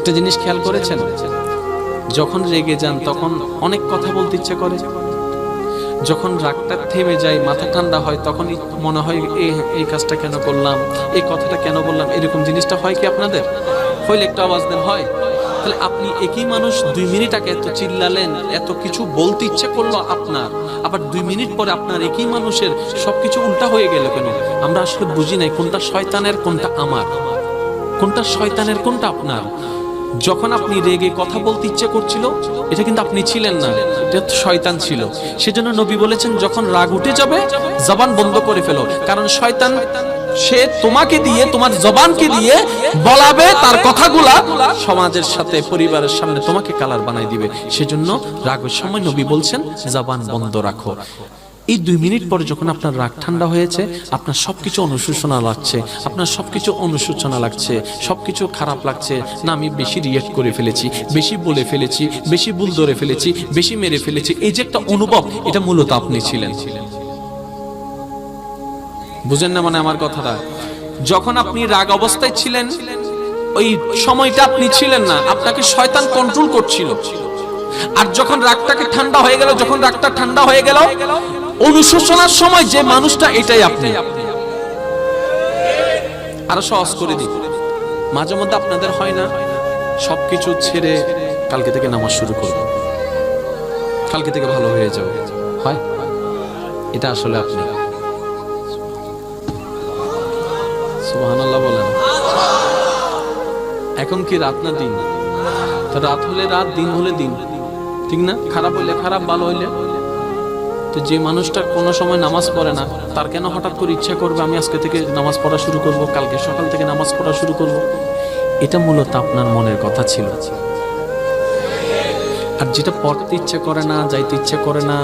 একটা জিনিস খেয়াল করেছেন, যখন রেগে যান তখন অনেক কথা বলতে ইচ্ছে করে, যখন রাগটা থেমে যায়, মাথা ঠান্ডা হয়, তখন মনে হয় এই কাজটা কেন করলাম, এই কথাটা কেন বললাম, এরকম জিনিসটা হয় কি আপনাদের? হইলে একটা আওয়াজ দেন হয়। তাহলে আপনি একই মানুষ 2 মিনিট আগে এত চিল্লালেন, এত কিছু বলতে ইচ্ছে করলো আপনার, আবার 2 মিনিট পরে আপনার একই মানুষের সবকিছু উল্টা হয়ে গেল কেন? আমরা আসলে বুঝি নাই কোনটা শয়তানের কোনটা আমার, কোনটা শয়তানের কোনটা আপনার। যখন আপনি রেগে কথা বলতে ইচ্ছে করছিল, এটা কিন্তু আপনি ছিলেন না, এটা তো শয়তান ছিল। সেজন্য নবী বলেছেন যখন রাগ উঠে যাবে জবান বন্ধ করে ফেলো, কারণ শয়তান সে তোমাকে দিয়ে, তোমার জবানকে দিয়ে বলাবে তার কথাগুলা, সমাজের সাথে পরিবারের সামনে তোমাকে কালার বানাই দিবে। সেজন্য রাগের সময় নবী বলছেন জবান বন্ধ রাখো। এই 2 মিনিট পরে যখন আপনার রাগ ঠান্ডা হয়েছে, আপনার সবকিছু অনুশোচনা লাগছে, আপনার সবকিছু অনুশোচনা লাগছে, সবকিছু খারাপ লাগছে, না আমি বেশি রিয়েক্ট করে ফেলেছি, বেশি বলে ফেলেছি, বেশি ভুল ধরে ফেলেছি, বেশি মেরে ফেলেছি, এই যে একটা অনুভব, এটা মূলত আপনি ছিলেন। বুঝেন না মানে আমার কথাটা? যখন আপনি রাগ অবস্থায় ছিলেন, ওই সময়টা আপনি ছিলেন না, আপনাকে শয়তান কন্ট্রোল করছিল। আর যখন রাগটাকে ঠান্ডা হয়ে গেল, যখন রাগটা ঠান্ডা হয়ে গেল, অনুশোচনার সময় যে মানুষটা, এটাই আপনি। আরো সহজ করে দিই, মাঝে মধ্যে আপনাদের হয় না সবকিছু ছেড়ে কালকে থেকে নামাজ শুরু করব, কালকে থেকে ভালো হয়ে যাবে, হয়? এটা আসলে আপনি। সুবহানাল্লাহ বলেন। এখন কি রাত না দিন? তো রাত হলে রাত, দিন হলে দিন, ঠিক না? খারাপ হইলে খারাপ, ভালো হইলে। তো যে মানুষটা কোনো সময় নামাজ পড়ে না, তার কেন হঠাৎ করে ইচ্ছা করবে আমি আজকে থেকে নামাজ পড়া শুরু করব, কালকে সকাল থেকে নামাজ পড়া শুরু করব? এটা মূলত আপনার মনের কথা ছিল। আর যেটা পড়তে ইচ্ছে করে না, যাইতে ইচ্ছে করে না,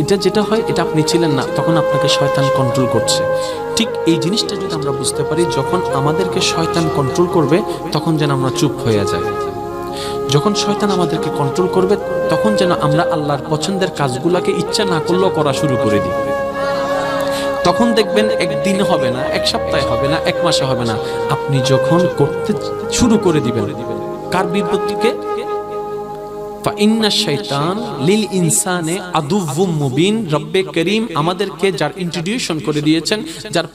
এটা যেটা হয়, এটা আপনি ছিলেন না, তখন আপনাকে শয়তান কন্ট্রোল করছে। ঠিক এই জিনিসটা যদি আমরা বুঝতে পারি, যখন আমাদেরকে শয়তান কন্ট্রোল করবে তখন যেন আমরা চুপ হয়ে যাই। যখন শয়তান আমাদেরকে কন্ট্রোল করবে তখন যেন আমরা আল্লাহর পছন্দের কাজগুলোকে ইচ্ছা না করলেও করা শুরু করে দিই। তখন দেখবেন একদিন হবে না, এক সপ্তাহে হবে না, এক মাসে হবে না, আপনি যখন করতে শুরু করে দিবেন, কার বিপরীতে? ফাইন্না শাইতান লিল ইনসানে আদুউম মুবিন। রব্বে করিম আমাদেরকে যার ইন্ট্রোডিউশন করে দিয়েছেন, যার